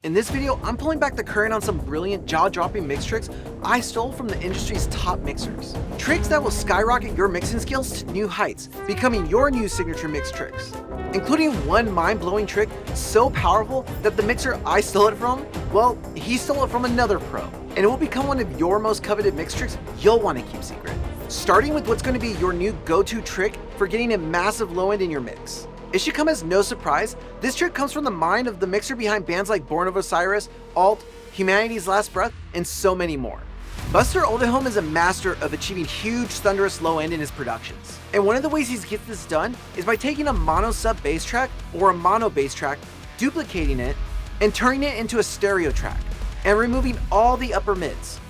In this video, I'm pulling back the curtain on some brilliant jaw-dropping mix tricks I stole from the industry's top mixers. Tricks that will skyrocket your mixing skills to new heights, becoming your new signature mix tricks. Including one mind-blowing trick so powerful that the mixer I stole it from, well, he stole it from another pro. And it will become one of your most coveted mix tricks you'll want to keep secret. Starting with what's going to be your new go-to trick for getting a massive low end in your mix. It should come as no surprise, this trick comes from the mind of the mixer behind bands like Born of Osiris, Alt, Humanity's Last Breath, and so many more. Buster Oldham is a master of achieving huge thunderous low end in his productions. And one of the ways he gets this done is by taking a mono sub bass track or a mono bass track, duplicating it, and turning it into a stereo track, and removing all the upper mids.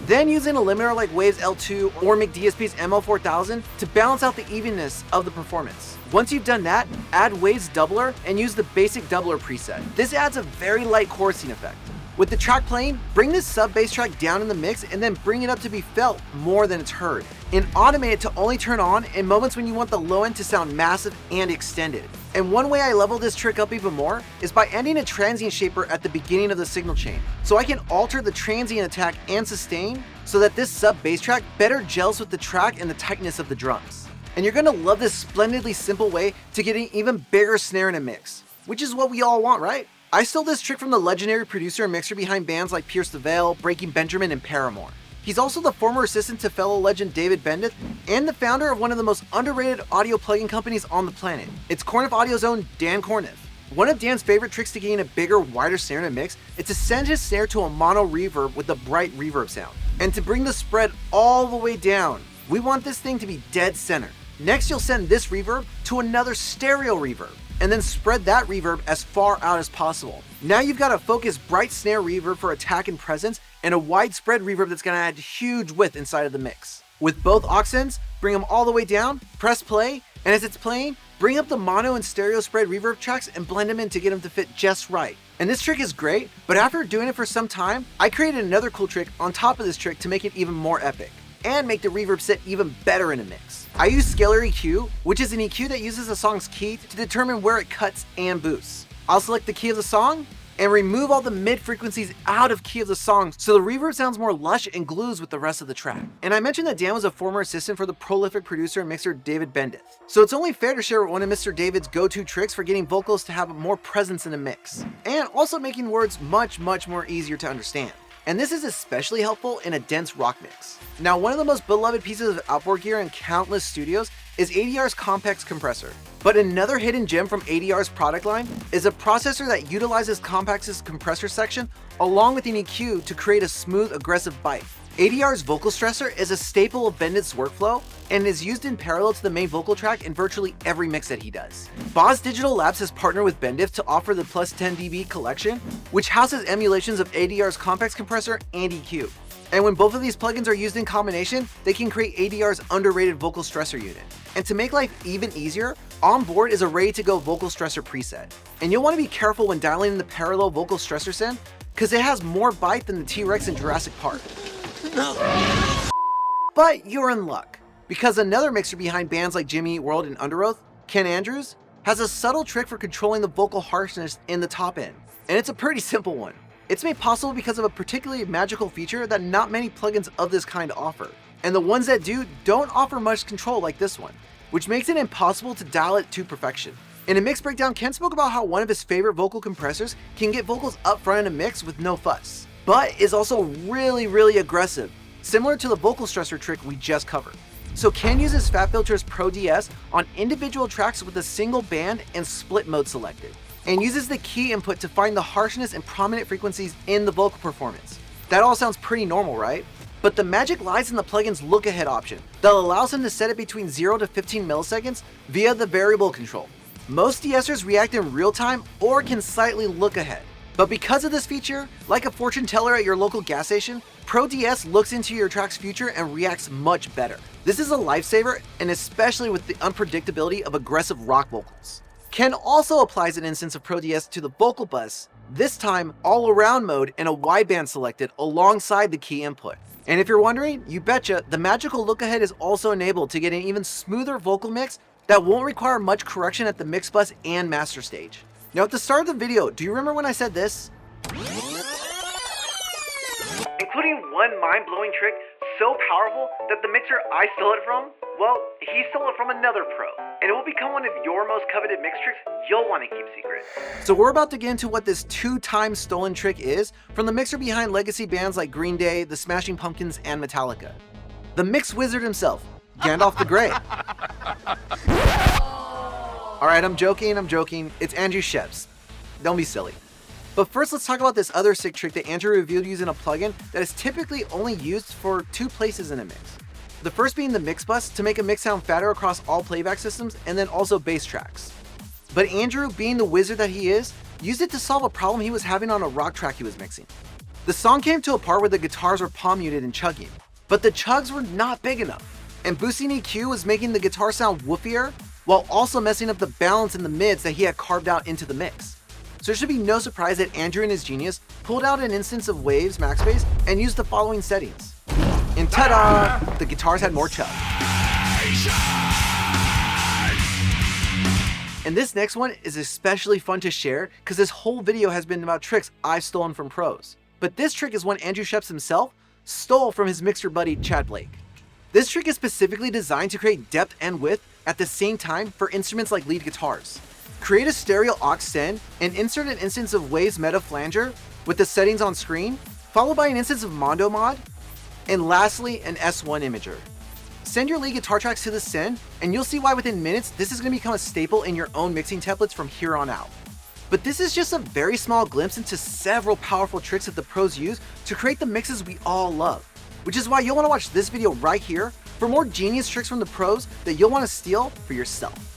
Then using a limiter like Waves L2 or McDSP's ML4000 to balance out the evenness of the performance. Once you've done that, add Waves Doubler and use the basic doubler preset. This adds a very light chorusing effect. With the track playing, bring this sub bass track down in the mix and then bring it up to be felt more than it's heard. And automate it to only turn on in moments when you want the low end to sound massive and extended. And one way I level this trick up even more is by ending a transient shaper at the beginning of the signal chain. So I can alter the transient attack and sustain so that this sub bass track better gels with the track and the tightness of the drums. And you're gonna love this splendidly simple way to get an even bigger snare in a mix, which is what we all want, right? I stole this trick from the legendary producer and mixer behind bands like Pierce the Veil, Breaking Benjamin, and Paramore. He's also the former assistant to fellow legend David Bendeth and the founder of one of the most underrated audio plugin companies on the planet. It's Corniff Audio's own Dan Corniff. One of Dan's favorite tricks to gain a bigger, wider snare in a mix is to send his snare to a mono reverb with a bright reverb sound. And to bring the spread all the way down, we want this thing to be dead center. Next, you'll send this reverb to another stereo reverb, and then spread that reverb as far out as possible. Now you've got a focused bright snare reverb for attack and presence, and a widespread reverb that's gonna add huge width inside of the mix. With both aux ends, bring them all the way down, press play, and as it's playing, bring up the mono and stereo spread reverb tracks and blend them in to get them to fit just right. And this trick is great, but after doing it for some time, I created another cool trick on top of this trick to make it even more epic, and make the reverb sit even better in a mix. I use Scalar EQ, which is an EQ that uses a song's key to determine where it cuts and boosts. I'll select the key of the song and remove all the mid frequencies out of key of the song so the reverb sounds more lush and glues with the rest of the track. And I mentioned that Dan was a former assistant for the prolific producer and mixer David Bendeth. So it's only fair to share one of Mr. David's go-to tricks for getting vocals to have more presence in a mix, and also making words much more easier to understand. And this is especially helpful in a dense rock mix. Now, one of the most beloved pieces of outboard gear in countless studios is ADR's Compex compressor. But another hidden gem from ADR's product line is a processor that utilizes Compex's compressor section along with an EQ to create a smooth, aggressive bite. ADR's vocal stressor is a staple of Bendeth's workflow and is used in parallel to the main vocal track in virtually every mix that he does. Boz Digital Labs has partnered with Bendeth to offer the Plus 10 dB collection, which houses emulations of ADR's Compex compressor and EQ. And when both of these plugins are used in combination, they can create ADR's underrated vocal stressor unit. And to make life even easier, on board is a ready-to-go vocal stressor preset. And you'll want to be careful when dialing in the parallel vocal stressor send, because it has more bite than the T-Rex in Jurassic Park. But you're in luck, because another mixer behind bands like Jimmy Eat World and Underoath, Ken Andrews, has a subtle trick for controlling the vocal harshness in the top end. And it's a pretty simple one. It's made possible because of a particularly magical feature that not many plugins of this kind offer. And the ones that do don't offer much control like this one, which makes it impossible to dial it to perfection. In a mix breakdown, Ken spoke about how one of his favorite vocal compressors can get vocals up front in a mix with no fuss, but is also really aggressive, similar to the vocal stressor trick we just covered. So Ken uses FabFilter's Pro DS on individual tracks with a single band and split mode selected, and uses the key input to find the harshness and prominent frequencies in the vocal performance. That all sounds pretty normal, right? But the magic lies in the plugin's look ahead option that allows him to set it between 0 to 15 milliseconds via the variable control. Most de-essers react in real time or can slightly look ahead. But because of this feature, like a fortune teller at your local gas station, Pro DS looks into your track's future and reacts much better. This is a lifesaver, and especially with the unpredictability of aggressive rock vocals. Ken also applies an instance of Pro DS to the vocal bus, this time all around mode and a wideband selected alongside the key input. And if you're wondering, you betcha, the magical look ahead is also enabled to get an even smoother vocal mix that won't require much correction at the mix bus and master stage. Now at the start of the video, do you remember when I said this? including one mind-blowing trick so powerful that the mixer I stole it from, well, he stole it from another pro, and it will become one of your most coveted mix tricks you'll want to keep secret. So we're about to get into what this 2-time stolen trick is from the mixer behind legacy bands like Green Day, the Smashing Pumpkins, and Metallica. The mix wizard himself, Gandalf the Grey. Alright, I'm joking, it's Andrew Sheps. Don't be silly. But first, let's talk about this other sick trick that Andrew revealed using a plugin that is typically only used for 2 places in a mix. The first being the mix bus to make a mix sound fatter across all playback systems, and then also bass tracks. But Andrew, being the wizard that he is, used it to solve a problem he was having on a rock track he was mixing. The song came to a part where the guitars were palm muted and chugging, but the chugs were not big enough, and boosting EQ was making the guitar sound woofier, while also messing up the balance in the mids that he had carved out into the mix. So it should be no surprise that Andrew in his genius pulled out an instance of Waves max bass and used the following settings. And ta-da! The guitars had more chug. And this next one is especially fun to share because this whole video has been about tricks I've stolen from pros. But this trick is one Andrew Sheps himself stole from his mixer buddy Chad Blake. This trick is specifically designed to create depth and width at the same time for instruments like lead guitars. Create a stereo aux send and insert an instance of Waves Meta Flanger with the settings on screen, followed by an instance of Mondo Mod, and lastly an S1 imager. Send your lead guitar tracks to the send, and you'll see why within minutes this is going to become a staple in your own mixing templates from here on out. But this is just a very small glimpse into several powerful tricks that the pros use to create the mixes we all love, which is why you'll want to watch this video right here for more genius tricks from the pros that you'll want to steal for yourself.